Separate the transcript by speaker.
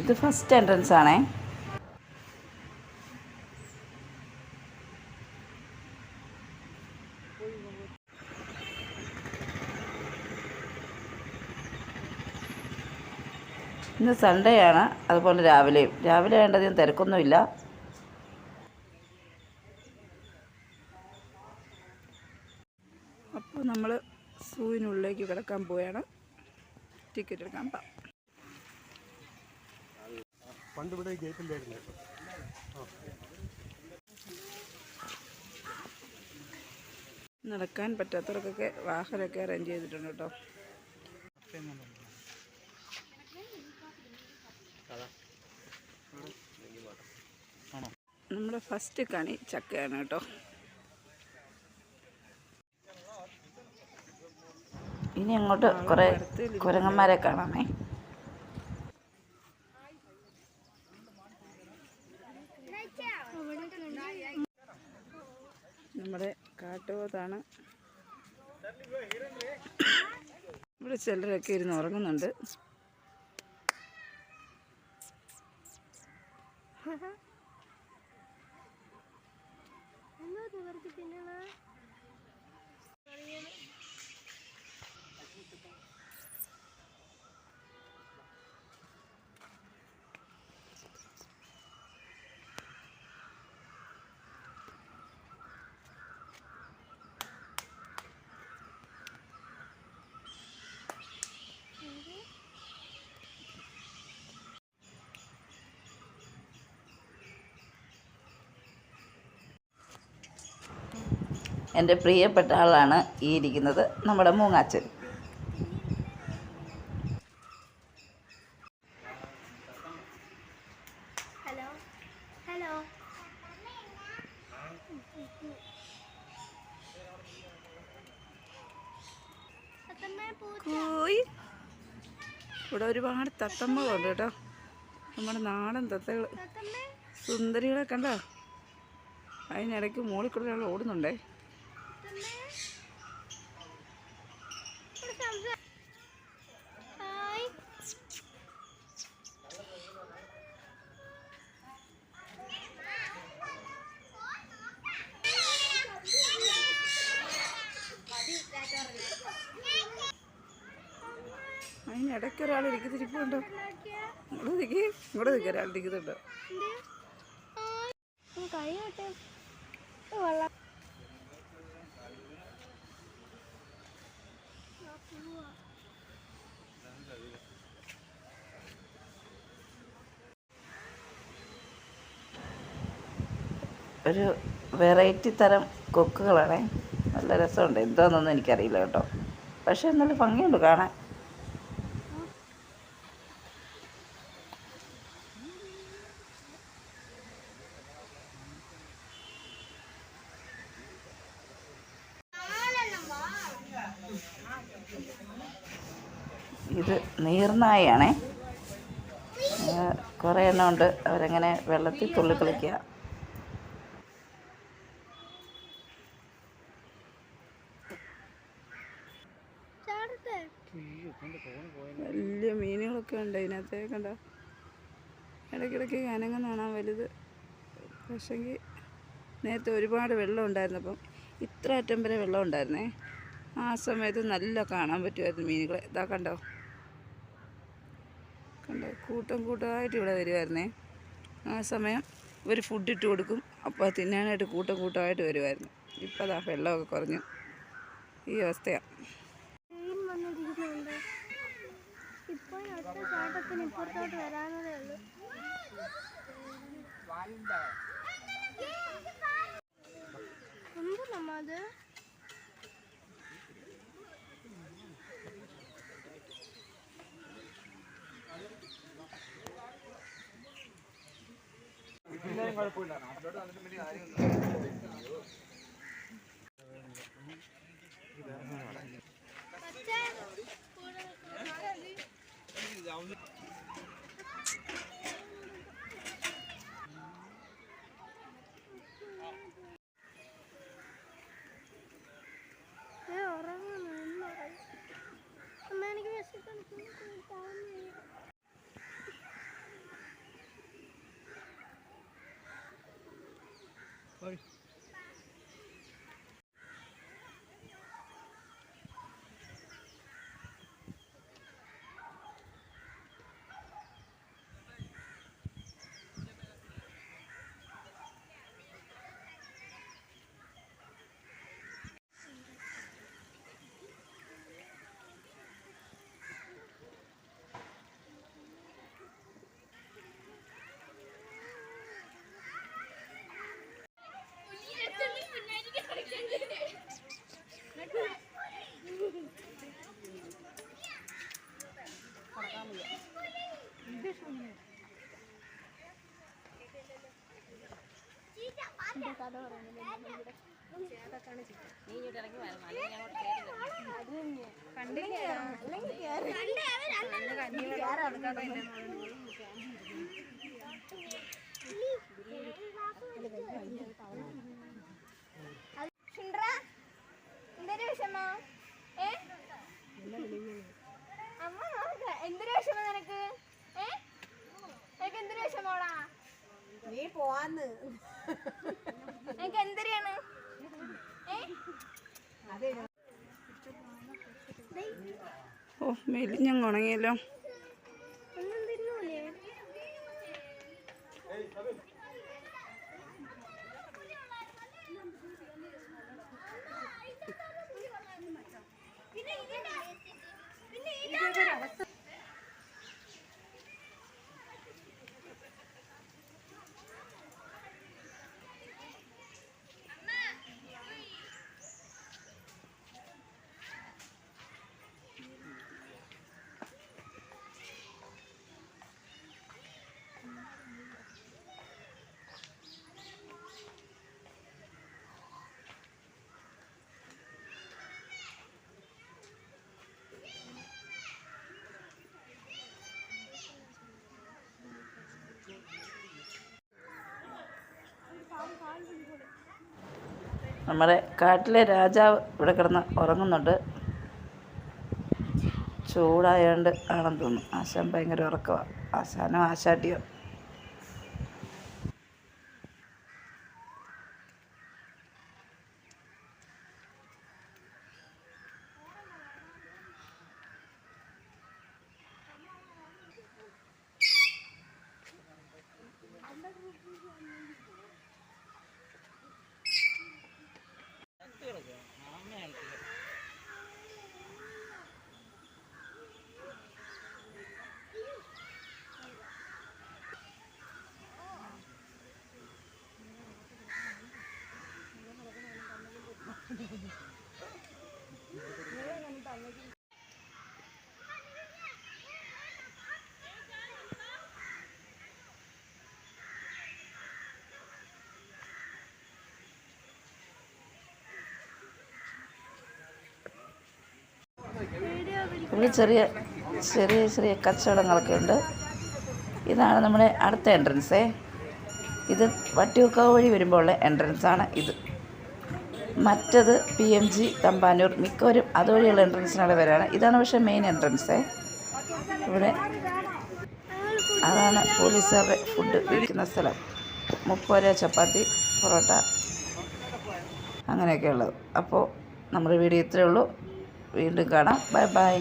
Speaker 1: ഇത് first entrance ആണേ. ഇന്ന് സൺഡേ ആണ്, അതുപോലെ രാവിലെ വേണ്ടധികം തിരക്കൊന്നുമില്ല. അപ്പോൾ നമ്മൾ സൂവിനുള്ളിലേക്ക് കിടക്കാൻ പോവുകയാണ്. ടിക്കറ്റ് എടുക്കാൻ പോകാം. നടക്കാൻ പറ്റാത്തവർക്കൊക്കെ വാഹനമൊക്കെ അറേഞ്ച് ചെയ്തിട്ടുണ്ട് കേട്ടോ. നമ്മുടെ ഫസ്റ്റ് കണി ചക്കയാണ് കേട്ടോ. ഇനി അങ്ങോട്ട് കുറേ കുരങ്ങന്മാരെ കാണാമേ. നമ്മുടെ കാട്ടുപോത്താണ്. ഇവിടെ ചിലരൊക്കെ ഇരുന്ന് ഉറങ്ങുന്നുണ്ട്. എൻ്റെ പ്രിയപ്പെട്ട ആളാണ് ഈ ഇരിക്കുന്നത്, നമ്മുടെ മൂങ്ങാച്ചൻ. ഇവിടെ ഒരുപാട് തത്തമ്മകളുണ്ട് കേട്ടോ. നമ്മുടെ നാടൻ തത്തകൾ, സുന്ദരികളെ കണ്ടോ. അതിനിടയ്ക്ക് മുകളിൽ കൂടെ ഒരാൾ ഓടുന്നുണ്ടേ. അതിനിടയ്ക്ക് ഒരാൾ ഇരിക്കുന്നുണ്ടോ. ഇങ്ങോട്ട് നിൽക്കുക ഒരാൾ ഇരിക്കുന്നുണ്ടോ. ഒരു വെറൈറ്റി തരം കൊക്കുകളാണേ. നല്ല രസമുണ്ട്. എന്താണെന്നൊന്നും എനിക്കറിയില്ല കേട്ടോ, പക്ഷേ നല്ല ഭംഗിയുണ്ട് കാണാൻ. ഇത് നീർനായയാണേ. കുറേ എണ്ണം ഉണ്ട്. അവരങ്ങനെ വെള്ളത്തിൽ തുള്ളി കളിക്കുക. വലിയ മീനുകളൊക്കെ ഉണ്ട് അതിനകത്ത് കണ്ടോ. ഇടയ്ക്കിടയ്ക്ക് അനങ്ങുന്ന കാണാൻ വലുത്. പക്ഷെങ്കിൽ നേരത്തെ ഒരുപാട് വെള്ളം ഉണ്ടായിരുന്നപ്പം ഇത്ര അറ്റം വരെ വെള്ളം ഉണ്ടായിരുന്നേ. ആ സമയത്ത് നല്ല കാണാൻ പറ്റുമായിരുന്നു മീനുകളെ. ഇതാ കണ്ടോ കൂട്ടമായിട്ട് ഇവിടെ വരുമായിരുന്നേ. ആ സമയം ഇവർ ഫുഡ് ഇട്ട് കൊടുക്കും, അപ്പോൾ തിന്നാനായിട്ട് കൂട്ടമായിട്ട് വരുമായിരുന്നു. ഇപ്പോൾ അതാ വെള്ളമൊക്കെ കുറഞ്ഞു. ഈ അവസ്ഥയാണ്. കുഴപ്പമില്ല. നാട്ടിലോട്ട് വന്നിട്ട് വലിയ കാര്യമൊന്നും.
Speaker 2: എന്തൊരു വിഷമോ? അമ്മ എന്തൊരു വിഷമോ നിനക്ക്? നിനക്ക് എന്തൊരു വിഷമോടാ? നീ പോവാന്ന് എനിക്ക് എന്തരിയാണ്?
Speaker 1: ഓ മെലിഞ്ഞങ്ങ് ഉണങ്ങിയല്ലോ. നമ്മുടെ കാട്ടിലെ രാജാവ് ഇവിടെ കിടന്ന് ഉറങ്ങുന്നുണ്ട്. ചൂടായതുകൊണ്ട് ആണെന്ന് തോന്നുന്നു. ആശാൻ ഭയങ്കര ഉറക്കമാണ്. ആശാനോ ആശാട്ടിയോ. ഇവിടെ ചെറിയ ചെറിയ ചെറിയ കച്ചവടങ്ങളൊക്കെ ഉണ്ട്. ഇതാണ് നമ്മുടെ അടുത്ത എൻട്രൻസേ. ഇത് വട്ടിയൂർക്കാവ് വഴി വരുമ്പോൾ ഉള്ള എൻട്രൻസാണ് ഇത്. മറ്റത് PMG തമ്പാനൂർ, മിക്കവരും അതുവഴിയുള്ള എൻട്രൻസിനാണ് വരാണ്. ഇതാണ് പക്ഷേ മെയിൻ എൻട്രൻസേ. ഇവിടെ അതാണ് പോലീസുകാരുടെ ഫുഡ് വിൽക്കുന്ന സ്ഥലം. 30 രൂപ ചപ്പാത്തി, പൊറോട്ട അങ്ങനെയൊക്കെ ഉള്ളത്. അപ്പോൾ നമ്മുടെ വീഡിയോ ഇത്രയേ ഉള്ളൂ. വീണ്ടും കാണാം. Bye bye.